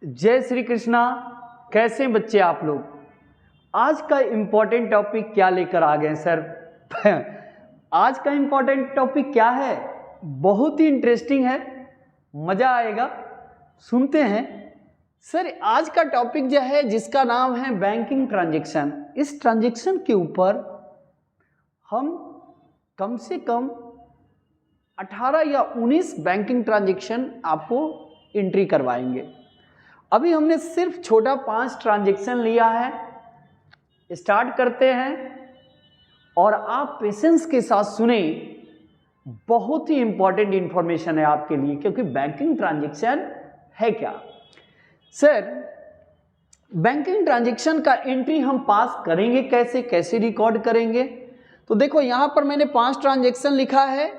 जय श्री कृष्णा। कैसे हैं बच्चे आप लोग? आज का इम्पोर्टेंट टॉपिक क्या लेकर आ गए सर? आज का इम्पोर्टेंट टॉपिक क्या है? बहुत ही इंटरेस्टिंग है, मज़ा आएगा, सुनते हैं। सर आज का टॉपिक जो है जिसका नाम है बैंकिंग ट्रांजैक्शन। इस ट्रांजैक्शन के ऊपर हम कम से कम 18 या 19 बैंकिंग ट्रांजैक्शन आपको एंट्री करवाएंगे। अभी हमने सिर्फ छोटा 5 ट्रांजैक्शन लिया है। स्टार्ट करते हैं और आप पेशेंस के साथ सुने, बहुत ही इंपॉर्टेंट इंफॉर्मेशन है आपके लिए, क्योंकि बैंकिंग ट्रांजैक्शन है क्या? सर बैंकिंग ट्रांजैक्शन का एंट्री हम पास करेंगे कैसे रिकॉर्ड करेंगे? तो देखो यहाँ पर मैंने 5 ट्रांजैक्शन लिखा है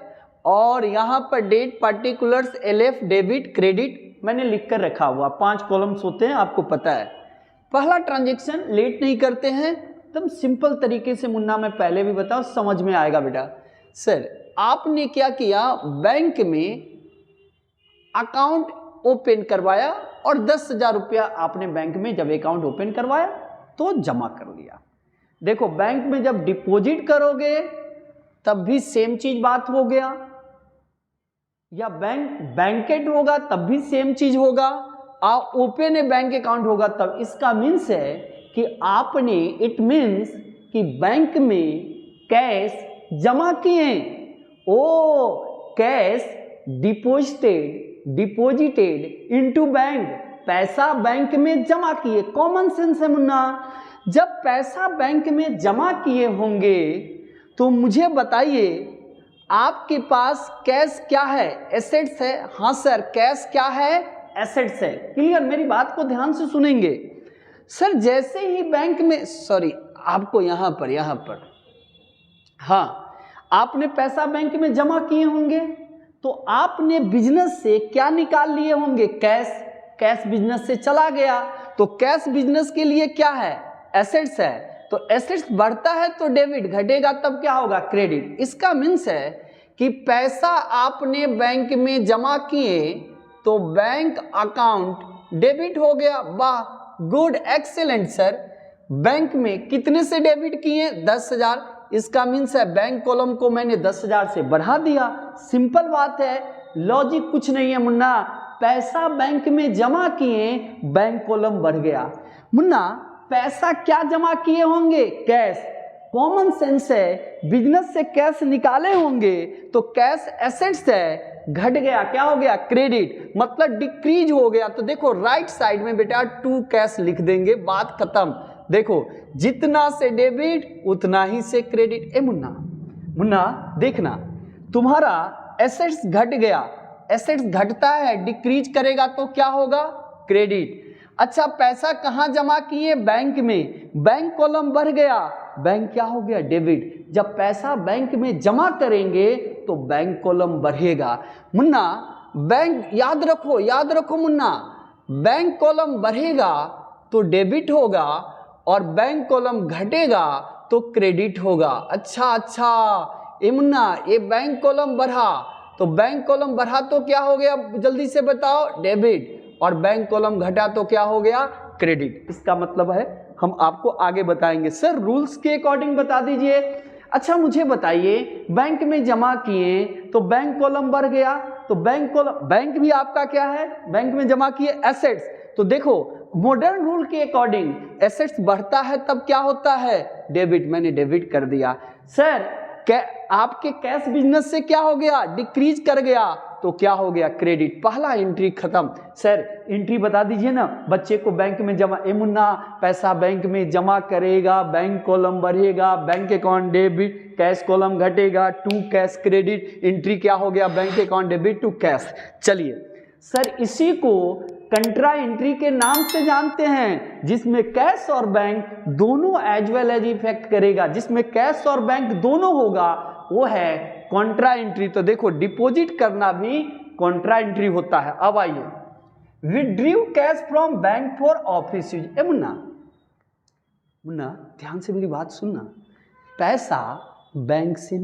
और यहाँ पर date, particulars, LF, debit, credit मैंने लिख कर रखा हुआ। 5 कॉलम्स होते हैं, आपको पता है। पहला ट्रांजैक्शन लेट नहीं करते हैं, एकदम सिंपल तरीके से। मुन्ना मैं पहले भी बताऊं, समझ में आएगा बेटा। सर आपने क्या किया, बैंक में अकाउंट ओपन करवाया और 10,000 रुपया आपने बैंक में जब अकाउंट ओपन करवाया तो जमा कर लिया। देखो बैंक में जब डिपॉजिट करोगे तब भी सेम चीज बात हो गया, या बैंकेट होगा तब भी सेम चीज होगा, और ओपन ए बैंक अकाउंट होगा तब। इसका मीन्स है कि आपने, इट मीन्स कि बैंक में कैश जमा किए। ओ कैश डिपॉजिटेड इनटू बैंक, पैसा बैंक में जमा किए। कॉमन सेंस है मुन्ना। जब पैसा बैंक में जमा किए होंगे तो मुझे बताइए आपके पास कैश क्या है? एसेट्स है। हाँ सर कैश क्या है? एसेट्स है। क्लियर? मेरी बात को ध्यान से सुनेंगे। सर जैसे ही बैंक में, सॉरी आपको यहां पर हाँ, आपने पैसा बैंक में जमा किए होंगे तो आपने बिजनेस से क्या निकाल लिए होंगे? कैश। कैश बिजनेस से चला गया तो कैश बिजनेस के लिए क्या है? एसेट्स है। तो एसेट्स बढ़ता है तो डेबिट, घटेगा तब क्या होगा? क्रेडिट। इसका मीन्स है कि पैसा आपने बैंक में जमा किए तो बैंक अकाउंट डेबिट हो गया। वाह, गुड, एक्सीलेंट सर। बैंक में कितने से डेबिट किए? 10,000। इसका मीन्स है बैंक कॉलम को मैंने 10,000 से बढ़ा दिया। सिंपल बात है, लॉजिक कुछ नहीं है मुन्ना। पैसा बैंक में जमा किए, बैंक कॉलम बढ़ गया। मुन्ना पैसा क्या जमा किए होंगे? कैश। कॉमन सेंस है, बिजनेस से कैश निकाले होंगे तो कैश एसेट्स है, घट गया, क्या हो गया? क्रेडिट, मतलब डिक्रीज हो गया। तो देखो राइट साइड में बेटा टू कैश लिख देंगे, बात खत्म। देखो जितना से डेबिट उतना ही से क्रेडिट। ए मुन्ना देखना, तुम्हारा एसेट्स घट गया। एसेट्स घटता है, डिक्रीज करेगा तो क्या होगा? क्रेडिट। अच्छा पैसा कहां जमा किए? बैंक में। बैंक कॉलम बढ़ गया, बैंक क्या हो गया? डेबिट। जब पैसा बैंक में जमा करेंगे तो बैंक कॉलम बढ़ेगा। मुन्ना बैंक, याद रखो मुन्ना, बैंक कॉलम बढ़ेगा तो डेबिट होगा और बैंक कॉलम घटेगा तो क्रेडिट होगा। अच्छा ए मुन्ना, ये बैंक कॉलम बढ़ा तो बैंक कॉलम बढ़ा तो क्या हो गया? जल्दी से बताओ, डेबिट। और बैंक कॉलम घटा तो क्या हो गया? क्रेडिट। इसका मतलब है हम आपको आगे बताएंगे। सर रूल्स के अकॉर्डिंग बता दीजिए। अच्छा मुझे बताइए, बैंक में जमा किए तो बैंक कॉलम बढ़ गया तो बैंक भी आपका क्या है? बैंक में जमा किए एसेट्स। तो देखो मॉडर्न रूल के अकॉर्डिंग एसेट्स बढ़ता है तब क्या होता है? डेबिट। मैंने डेबिट कर दिया। सर आपके कैश बिजनेस से क्या हो गया? डिक्रीज कर गया तो क्या हो गया? क्रेडिट। पहला एंट्री खत्म। सर एंट्री बता दीजिए ना बच्चे को। बैंक में जमा, ए मुन्ना पैसा बैंक में जमा करेगा, बैंक कॉलम बढ़ेगा, bank account debit, cash column घटेगा, टू कैश क्रेडिट। एंट्री क्या हो गया? Bank account debit to cash. चलिए सर इसी को कंट्रा एंट्री के नाम से जानते हैं, जिसमें कैश और बैंक दोनों एज वेल एज इफेक्ट करेगा। जिसमें कैश और बैंक दोनों होगा वो है कॉन्ट्रा एंट्री। तो देखो डिपॉजिट करना भी कॉन्ट्रा एंट्री होता है। अब आइए, withdraw cash from bank for office use. ए मुन्ना ध्यान से मेरी बात सुनना। पैसा बैंक से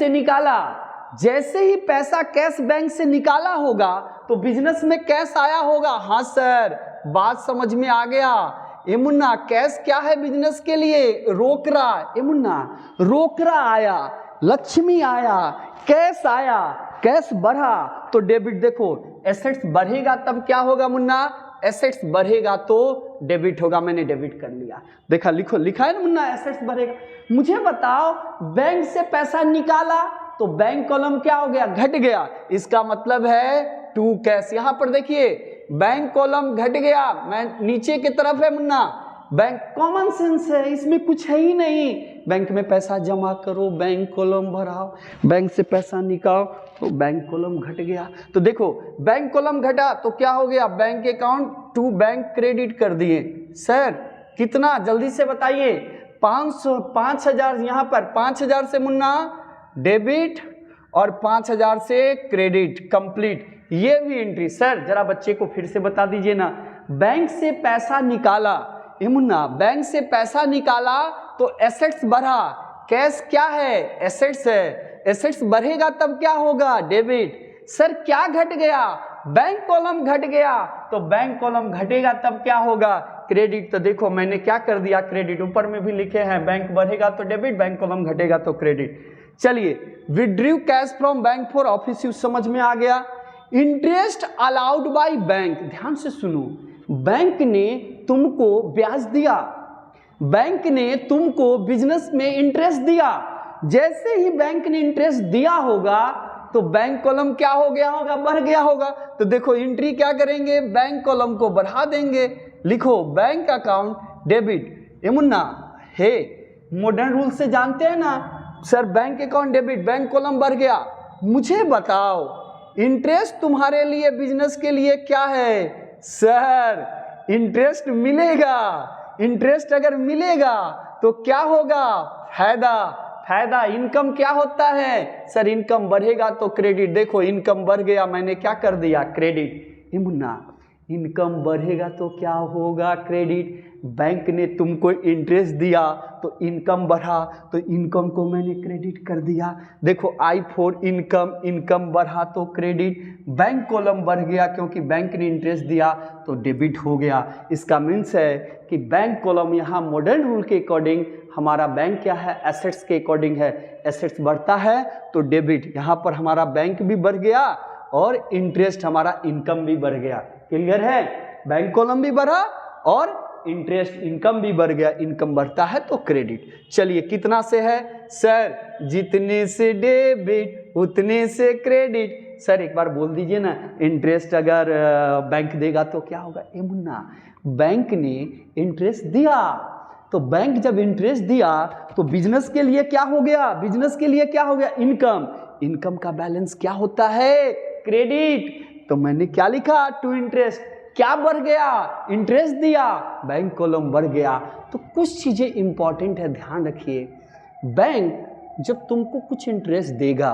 निकाला, जैसे ही पैसा कैश बैंक से निकाला होगा तो बिजनेस में कैश आया होगा। हाँ सर, बात समझ में आ गया। ए मुन्ना, कैश क्या है बिजनेस के लिए? रोकड़ा। ए मुन्ना, रोकड़ा आया, लक्ष्मी आया, कैश आया, कैश बढ़ा तो डेबिट। देखो एसेट्स बढ़ेगा तब क्या होगा मुन्ना? एसेट्स बढ़ेगा तो डेबिट होगा। मैंने डेबिट कर लिया। देखा, लिखो, लिखा है ना मुन्ना, एसेट्स बढ़ेगा। मुझे बताओ, बैंक से पैसा निकाला तो बैंक कॉलम क्या हो गया? घट गया। इसका मतलब है टू कैश। यहां पर देखिए, बैंक कॉलम घट गया, मैं नीचे की तरफ है मुन्ना। बैंक कॉमन सेंस है, इसमें कुछ है ही नहीं। बैंक में पैसा जमा करो, बैंक कॉलम भराओ, बैंक से पैसा निकालो तो बैंक कॉलम घट गया। तो देखो, बैंक कॉलम घटा तो क्या हो गया? Bank account to bank credit कर दिए। सर कितना, जल्दी से बताइए। 5000 यहां पर 5000 से मुन्ना डेबिट और 5000 से क्रेडिट, कंप्लीट। ये भी एंट्री। सर जरा बच्चे को फिर से बता दीजिए ना। बैंक से पैसा निकाला, ए मुन्ना, बैंक से पैसा निकाला तो एसेट्स बढ़ा। कैश क्या है? एसेट्स है। एसेट्स बढ़ेगा तब क्या होगा? डेबिट। सर क्या घट गया? बैंक कॉलम घट गया तो बैंक कॉलम घटेगा तब क्या होगा? क्रेडिट। तो देखो मैंने क्या कर दिया, क्रेडिट। ऊपर में भी लिखे हैं, बैंक बढ़ेगा तो डेबिट, बैंक कॉलम घटेगा तो क्रेडिट। चलिए, withdrew cash from bank for office use समझ में आ गया। इंटरेस्ट अलाउड बाय बैंक, ध्यान से सुनो, बैंक ने तुमको ब्याज दिया, बैंक ने तुमको बिजनेस में इंटरेस्ट दिया। जैसे ही बैंक ने इंटरेस्ट दिया होगा तो बैंक कॉलम क्या हो गया होगा? बढ़ गया होगा। तो देखो एंट्री क्या करेंगे? बैंक कॉलम को बढ़ा देंगे। लिखो बैंक अकाउंट डेबिट। ए मुन्ना, हे मॉडर्न रूल से जानते हैं ना sir, bank account debit, bank column बढ़ गया। मुझे बताओ, इंटरेस्ट तुम्हारे लिए बिजनेस के लिए क्या है? सर इंटरेस्ट मिलेगा। इंटरेस्ट अगर मिलेगा तो क्या होगा? फायदा। फायदा, इनकम क्या होता है? सर इनकम बढ़ेगा तो क्रेडिट। देखो इनकम बढ़ गया, मैंने क्या कर दिया? क्रेडिट। ए मुन्ना, इनकम बढ़ेगा तो क्या होगा? क्रेडिट। बैंक ने तुमको इंटरेस्ट दिया तो इनकम बढ़ा, तो इनकम को मैंने क्रेडिट कर दिया। देखो आई फॉर इनकम, इनकम बढ़ा तो क्रेडिट। बैंक कॉलम बढ़ गया क्योंकि बैंक ने इंटरेस्ट दिया तो डेबिट हो गया। इसका मीन्स है कि बैंक कॉलम यहाँ मॉडर्न रूल के अकॉर्डिंग हमारा बैंक क्या है? एसेट्स के अकॉर्डिंग है। एसेट्स बढ़ता है तो डेबिट। यहाँ पर हमारा बैंक भी बढ़ गया और इंटरेस्ट हमारा इनकम भी बढ़ गया। क्लियर है? बैंक कॉलम भी बढ़ा और इंटरेस्ट इनकम भी बढ़ गया। इनकम बढ़ता है तो क्रेडिट। चलिए कितना से है? सर जितने से डेबिट उतने से क्रेडिट। सर एक बार बोल दीजिए ना, इंटरेस्ट अगर बैंक देगा तो क्या होगा? ए मुन्ना, बैंक ने इंटरेस्ट दिया तो बैंक जब इंटरेस्ट दिया तो बिजनेस के लिए क्या हो गया? बिजनेस के लिए क्या हो गया? इनकम। इनकम का बैलेंस क्या होता है? क्रेडिट। तो मैंने क्या लिखा? To interest. क्या बढ़ गया? इंटरेस्ट दिया, बैंक कॉलम बढ़ गया। तो कुछ चीजें इंपॉर्टेंट है, ध्यान रखिए। बैंक जब तुमको कुछ इंटरेस्ट देगा,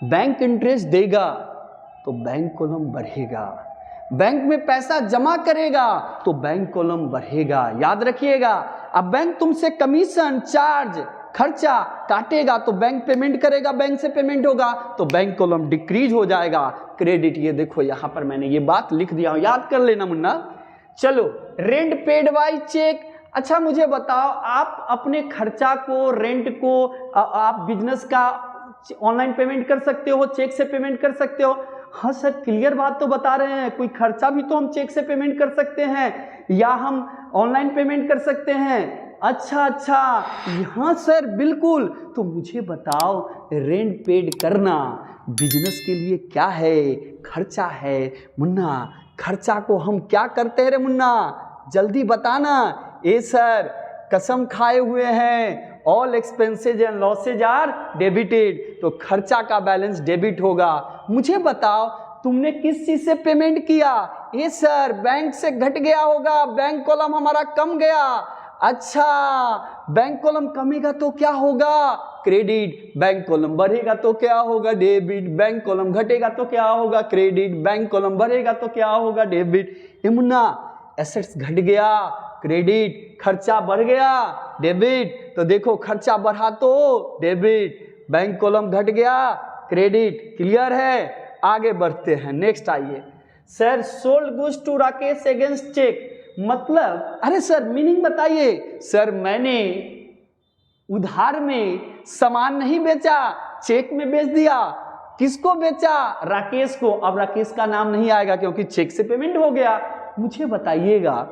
बैंक इंटरेस्ट देगा तो बैंक कॉलम बढ़ेगा। बैंक में पैसा जमा करेगा तो बैंक कॉलम बढ़ेगा। याद रखिएगा। अब बैंक तुमसे कमीशन, चार्ज, खर्चा काटेगा तो बैंक पेमेंट करेगा, बैंक से पेमेंट होगा तो बैंक कॉलम डिक्रीज हो जाएगा। क्रेडिट, ये देखो यहां पर मैंने ये बात लिख दिया हूं, याद कर लेना मुन्ना। चलो, रेंट पेड बाय चेक। अच्छा मुझे बताओ, आप अपने खर्चा को, रेंट को आप बिजनेस का ऑनलाइन पेमेंट कर सकते हो, चेक से पेमेंट कर सकते हो? हाँ सर, क्लियर बात तो बता रहे हैं। कोई खर्चा भी तो हम चेक से पेमेंट कर सकते हैं या हम ऑनलाइन पेमेंट कर सकते हैं। अच्छा अच्छा, हाँ सर बिल्कुल। तो मुझे बताओ, रेंट पेड करना बिजनेस के लिए क्या है? खर्चा है मुन्ना। खर्चा को हम क्या करते हैं रे मुन्ना? जल्दी बताना। ए सर, कसम खाए हुए हैं, all expenses and losses are debited. तो खर्चा का बैलेंस डेबिट होगा। मुझे बताओ, तुमने किस चीज से पेमेंट किया? ए सर, बैंक से घट गया होगा, बैंक कॉलम हमारा कम गया। अच्छा, बैंक कॉलम कमेगा तो क्या होगा? क्रेडिट। बैंक कॉलम बढ़ेगा तो क्या होगा? डेबिट। बैंक कॉलम घटेगा तो क्या होगा? क्रेडिट। बैंक कॉलम बढ़ेगा तो क्या होगा? डेबिट। ए मुन्ना, एसेट्स घट गया, क्रेडिट। खर्चा बढ़ गया, डेबिट। तो देखो खर्चा बढ़ा तो डेबिट, बैंक कॉलम घट गया, क्रेडिट। क्लियर है? आगे बढ़ते हैं, नेक्स्ट आइए। Sir sold goods to Rakesh against cheque, मतलब अरे सर मीनिंग बताइए। सर मैंने उधार में सामान नहीं बेचा, चेक में बेच दिया। किसको बेचा? राकेश को। अब राकेश का नाम नहीं आएगा क्योंकि चेक से पेमेंट हो गया। मुझे बताइएगा,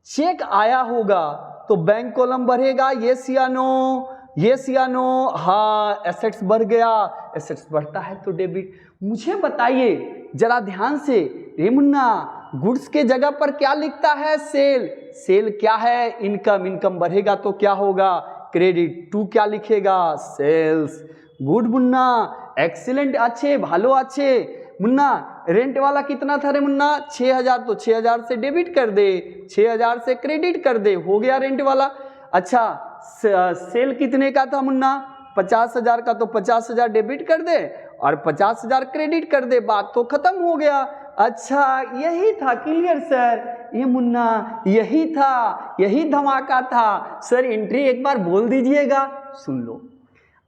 चेक आया होगा तो बैंक कॉलम बढ़ेगा, यस या नो? यस या नो? हाँ, एसेट्स बढ़ गया। एसेट्स बढ़ता है तो डेबिट। मुझे बताइए जरा ध्यान से, रे मुन्ना, गुड्स के जगह पर क्या लिखता है? सेल। सेल क्या है? इनकम। इनकम बढ़ेगा तो क्या होगा? क्रेडिट। टू क्या लिखेगा? सेल्स। गुड मुन्ना, एक्सीलेंट, अच्छे, भालो अच्छे। मुन्ना रेंट वाला कितना था रे मुन्ना? 6000, तो 6000 से डेबिट कर दे, 6000 से क्रेडिट कर दे, हो गया रेंट वाला। अच्छा, सेल कितने का था मुन्ना? 50,000 का, तो 50,000 डेबिट कर दे और 50,000 क्रेडिट कर दे, बात तो खत्म हो गया। अच्छा यही था। Clear sir? ये मुन्ना यही था, यही धमाका था। सर एंट्री एक बार बोल दीजिएगा, सुन लो।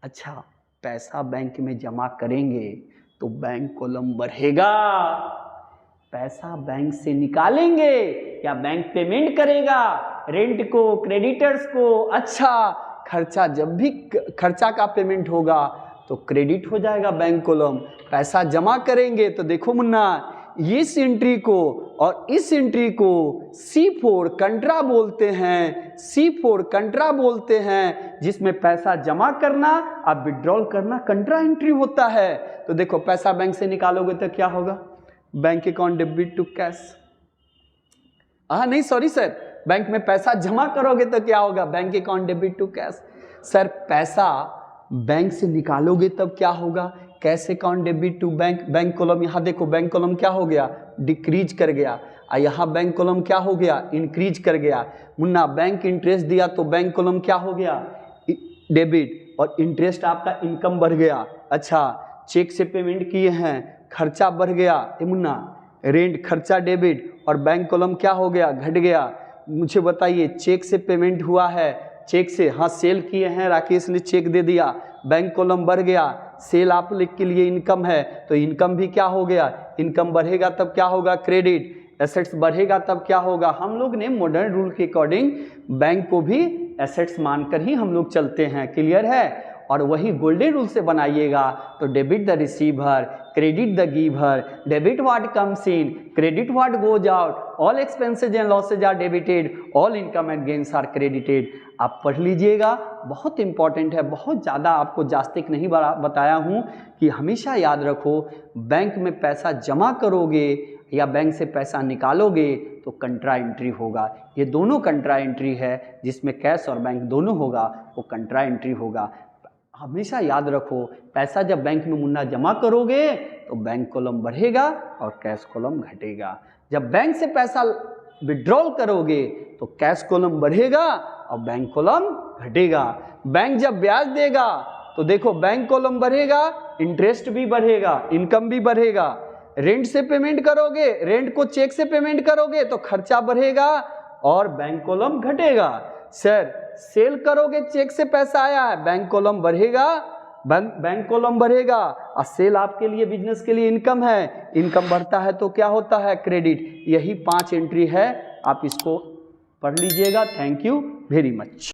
अच्छा, पैसा बैंक में जमा करेंगे तो बैंक कॉलम बढ़ेगा, पैसा बैंक से निकालेंगे या बैंक पेमेंट करेगा रेंट को, क्रेडिटर्स को। अच्छा, खर्चा, जब भी खर्चा का पेमेंट होगा तो क्रेडिट हो जाएगा बैंक कॉलम। पैसा जमा करेंगे तो देखो मुन्ना, इस एंट्री को और इस एंट्री को C4 कंट्रा बोलते हैं। C4 कंट्रा बोलते हैं, जिसमें पैसा जमा करना और विड्रॉल करना कंट्रा एंट्री होता है। तो देखो, पैसा बैंक से निकालोगे तो क्या होगा? Bank account debit to cash. नहीं सॉरी सर, बैंक में पैसा जमा करोगे तो क्या होगा? Bank account debit to cash. Sir पैसा बैंक से निकालोगे तब क्या होगा? Cash account debit to bank. Bank column, यहाँ देखो बैंक कॉलम क्या हो गया? डिक्रीज कर गया। और यहाँ बैंक कॉलम क्या हो गया? इंक्रीज कर गया। मुन्ना बैंक इंटरेस्ट दिया तो बैंक कॉलम क्या हो गया? डेबिट। और इंटरेस्ट आपका इनकम बढ़ गया। अच्छा, चेक से पेमेंट किए हैं, खर्चा बढ़ गया। मुन्ना रेंट खर्चा डेबिट और बैंक कॉलम क्या हो गया? घट गया। मुझे बताइए, चेक से पेमेंट हुआ है, चेक से, हाँ सेल किए हैं, राकेश ने चेक दे दिया, बैंक कॉलम बढ़ गया। सेल आप लिख के लिए इनकम है तो इनकम भी क्या हो गया? इनकम बढ़ेगा तब क्या होगा? क्रेडिट। एसेट्स बढ़ेगा तब क्या होगा? हम लोग ने मॉडर्न रूल के अकॉर्डिंग बैंक को भी एसेट्स मानकर ही हम लोग चलते हैं। क्लियर है? और वही गोल्डन रूल से बनाइएगा तो debit the receiver, credit the giver, debit what comes in, credit what goes out, all expenses and losses are debited, all income and gains are credited. आप पढ़ लीजिएगा, बहुत इंपॉर्टेंट है, बहुत ज़्यादा आपको जास्तिक नहीं बताया हूँ कि हमेशा याद रखो, बैंक में पैसा जमा करोगे या बैंक से पैसा निकालोगे तो कंट्रा एंट्री होगा। ये दोनों कंट्रा एंट्री है, जिसमें कैश और बैंक दोनों होगा, वो कंट्रा एंट्री होगा। हमेशा याद रखो, पैसा जब बैंक में मुन्ना जमा करोगे तो बैंक कॉलम बढ़ेगा और कैश कॉलम घटेगा। जब बैंक से पैसा विड्रॉल करोगे तो कैश कॉलम बढ़ेगा और बैंक कॉलम घटेगा। बैंक जब ब्याज देगा तो देखो बैंक कॉलम बढ़ेगा, इंटरेस्ट भी बढ़ेगा, इनकम भी बढ़ेगा। रेंट से पेमेंट करोगे, रेंट को चेक से पेमेंट करोगे तो खर्चा बढ़ेगा और बैंक कॉलम घटेगा। सर सेल करोगे, चेक से पैसा आया है, बैंक कॉलम बढ़ेगा, बैंक कॉलम बढ़ेगा। और सेल आपके लिए, बिजनेस के लिए इनकम है, इनकम बढ़ता है तो क्या होता है? क्रेडिट। यही 5 एंट्री है, आप इसको पढ़ लीजिएगा। Thank you very much.